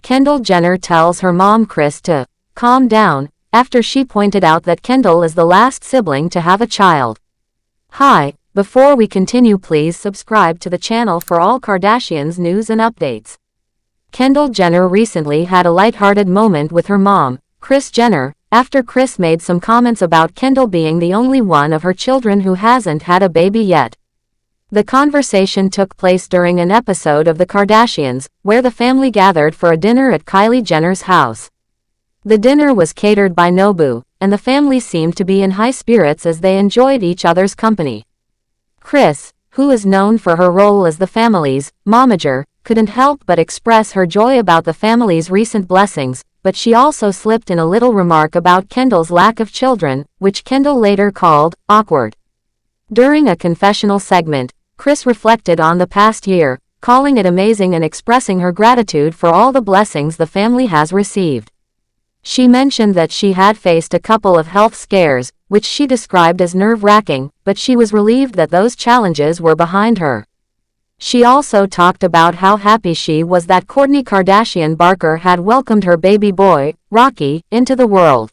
Kendall Jenner tells her mom Kris to calm down after she pointed out that Kendall is the last sibling to have a child. Hi, before we continue, please subscribe to the channel for all Kardashians news and updates. Kendall Jenner recently had a lighthearted moment with her mom, Kris Jenner, after Kris made some comments about Kendall being the only one of her children who hasn't had a baby yet. The conversation took place during an episode of The Kardashians, where the family gathered for a dinner at Kylie Jenner's house. The dinner was catered by Nobu, and the family seemed to be in high spirits as they enjoyed each other's company. Kris, who is known for her role as the family's momager, couldn't help but express her joy about the family's recent blessings, but she also slipped in a little remark about Kendall's lack of children, which Kendall later called awkward. During a confessional segment, Kris reflected on the past year, calling it amazing and expressing her gratitude for all the blessings the family has received. She mentioned that she had faced a couple of health scares, which she described as nerve-wracking, but she was relieved that those challenges were behind her. She also talked about how happy she was that Kourtney Kardashian Barker had welcomed her baby boy, Rocky, into the world.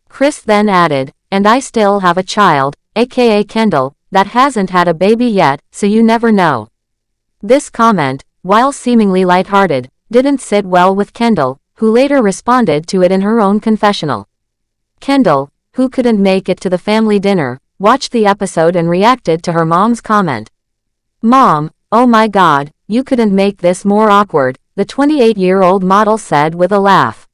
Kris then added, "And I still have a child, aka Kendall, that hasn't had a baby yet, so you never know." This comment, while seemingly lighthearted, didn't sit well with Kendall, who later responded to it in her own confessional. Kendall, who couldn't make it to the family dinner, watched the episode and reacted to her mom's comment. "Mom, oh my God, you couldn't make this more awkward," the 28-year-old model said with a laugh.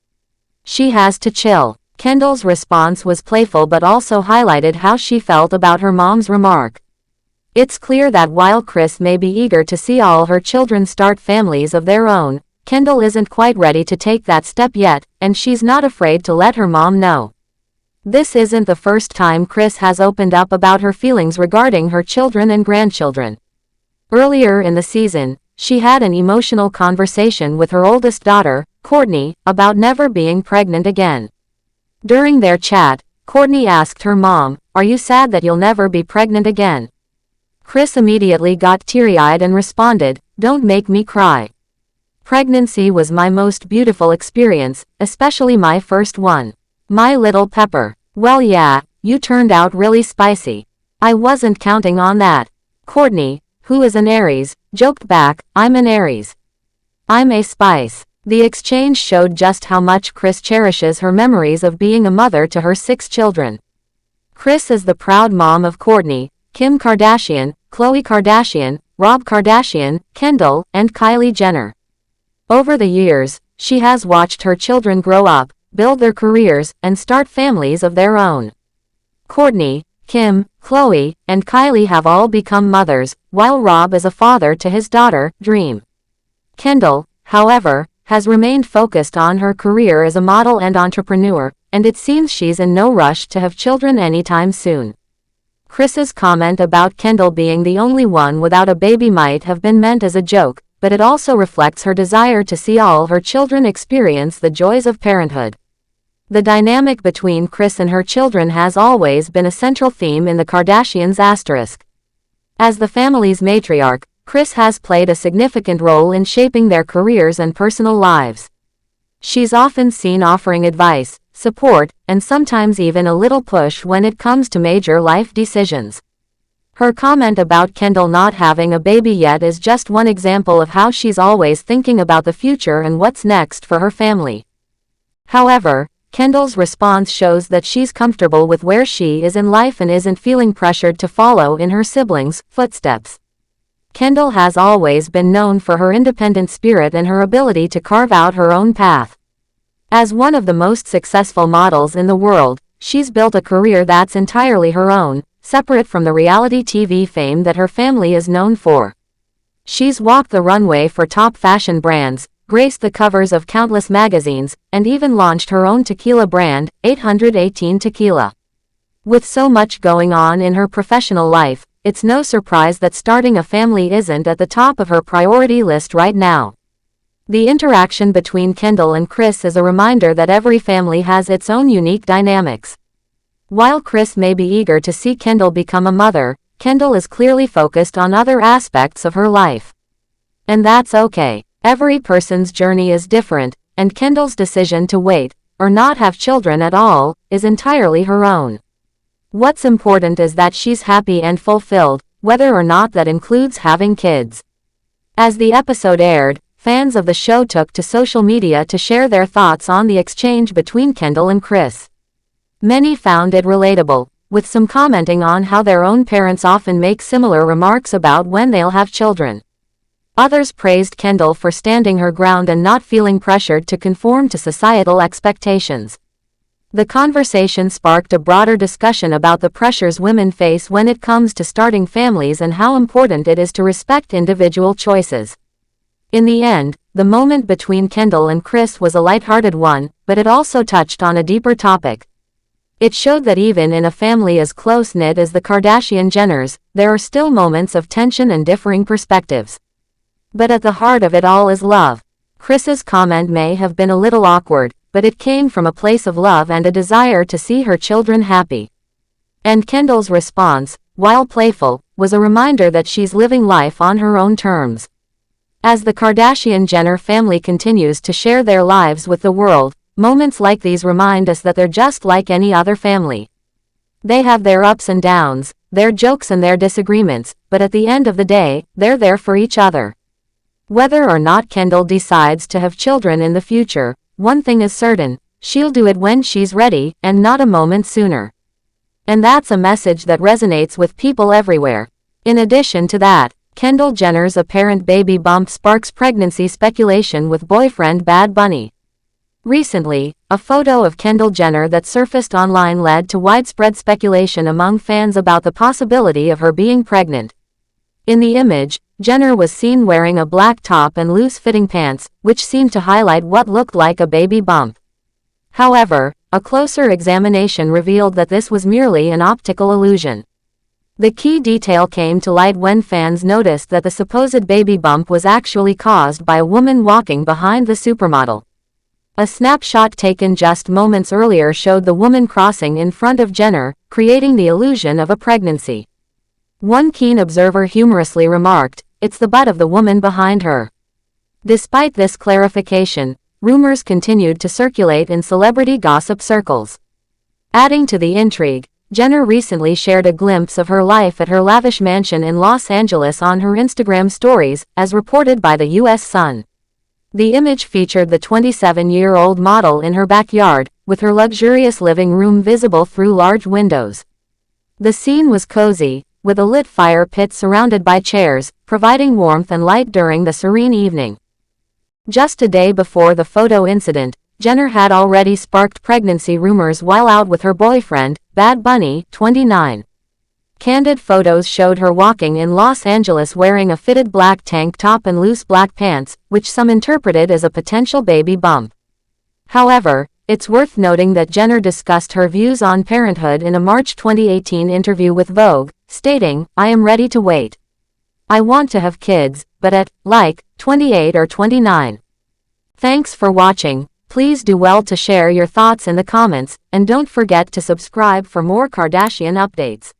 "She has to chill." Kendall's response was playful but also highlighted how she felt about her mom's remark. It's clear that while Kris may be eager to see all her children start families of their own, Kendall isn't quite ready to take that step yet, and she's not afraid to let her mom know. This isn't the first time Kris has opened up about her feelings regarding her children and grandchildren. Earlier in the season, she had an emotional conversation with her oldest daughter, Kourtney, about never being pregnant again. During their chat, Kourtney asked her mom, "Are you sad that you'll never be pregnant again?" Kris immediately got teary-eyed and responded, "Don't make me cry. Pregnancy was my most beautiful experience, especially my first one. My little pepper. Well yeah, you turned out really spicy. I wasn't counting on that." Kourtney, who is an Aries, joked back, "I'm an Aries. I'm a spice." The exchange showed just how much Kris cherishes her memories of being a mother to her 6 children. Kris is the proud mom of Kourtney, Kim Kardashian, Khloe Kardashian, Rob Kardashian, Kendall, and Kylie Jenner. Over the years, she has watched her children grow up, build their careers, and start families of their own. Kourtney, Kim, Khloe, and Kylie have all become mothers, while Rob is a father to his daughter, Dream. Kendall, however, has remained focused on her career as a model and entrepreneur, and it seems she's in no rush to have children anytime soon. Kris's comment about Kendall being the only one without a baby might have been meant as a joke, but it also reflects her desire to see all her children experience the joys of parenthood. The dynamic between Kris and her children has always been a central theme in the Kardashians*. As the family's matriarch, Kris has played a significant role in shaping their careers and personal lives. She's often seen offering advice, support, and sometimes even a little push when it comes to major life decisions. Her comment about Kendall not having a baby yet is just one example of how she's always thinking about the future and what's next for her family. However, Kendall's response shows that she's comfortable with where she is in life and isn't feeling pressured to follow in her siblings' footsteps. Kendall has always been known for her independent spirit and her ability to carve out her own path. As one of the most successful models in the world, she's built a career that's entirely her own, separate from the reality TV fame that her family is known for. She's walked the runway for top fashion brands, graced the covers of countless magazines, and even launched her own tequila brand, 818 Tequila. With so much going on in her professional life, it's no surprise that starting a family isn't at the top of her priority list right now. The interaction between Kendall and Kris is a reminder that every family has its own unique dynamics. While Kris may be eager to see Kendall become a mother, Kendall is clearly focused on other aspects of her life. And that's okay. Every person's journey is different, and Kendall's decision to wait, or not have children at all, is entirely her own. What's important is that she's happy and fulfilled, whether or not that includes having kids. As the episode aired, fans of the show took to social media to share their thoughts on the exchange between Kendall and Kris. Many found it relatable, with some commenting on how their own parents often make similar remarks about when they'll have children. Others praised Kendall for standing her ground and not feeling pressured to conform to societal expectations. The conversation sparked a broader discussion about the pressures women face when it comes to starting families and how important it is to respect individual choices. In the end, the moment between Kendall and Kris was a lighthearted one, but it also touched on a deeper topic. It showed that even in a family as close-knit as the Kardashian Jenners, there are still moments of tension and differing perspectives. But at the heart of it all is love. Kris's comment may have been a little awkward, but it came from a place of love and a desire to see her children happy. And Kendall's response, while playful, was a reminder that she's living life on her own terms. As the Kardashian-Jenner family continues to share their lives with the world, moments like these remind us that they're just like any other family. They have their ups and downs, their jokes and their disagreements, but at the end of the day, they're there for each other. Whether or not Kendall decides to have children in the future, one thing is certain, she'll do it when she's ready, and not a moment sooner. And that's a message that resonates with people everywhere. In addition to that, Kendall Jenner's apparent baby bump sparks pregnancy speculation with boyfriend Bad Bunny. Recently, a photo of Kendall Jenner that surfaced online led to widespread speculation among fans about the possibility of her being pregnant. In the image, Jenner was seen wearing a black top and loose-fitting pants, which seemed to highlight what looked like a baby bump. However, a closer examination revealed that this was merely an optical illusion. The key detail came to light when fans noticed that the supposed baby bump was actually caused by a woman walking behind the supermodel. A snapshot taken just moments earlier showed the woman crossing in front of Jenner, creating the illusion of a pregnancy. One keen observer humorously remarked, "It's the butt of the woman behind her." Despite this clarification, rumors continued to circulate in celebrity gossip circles. Adding to the intrigue, Jenner recently shared a glimpse of her life at her lavish mansion in Los Angeles on her Instagram stories, as reported by the U.S. Sun. The image featured the 27-year-old model in her backyard, with her luxurious living room visible through large windows. The scene was cozy, with a lit fire pit surrounded by chairs, providing warmth and light during the serene evening. Just a day before the photo incident, Jenner had already sparked pregnancy rumors while out with her boyfriend, Bad Bunny, 29. Candid photos showed her walking in Los Angeles wearing a fitted black tank top and loose black pants, which some interpreted as a potential baby bump. However, it's worth noting that Jenner discussed her views on parenthood in a March 2018 interview with Vogue, stating, "I am ready to wait. I want to have kids, but at, 28 or 29. Thanks for watching. Please do well to share your thoughts in the comments, and don't forget to subscribe for more Kardashian updates.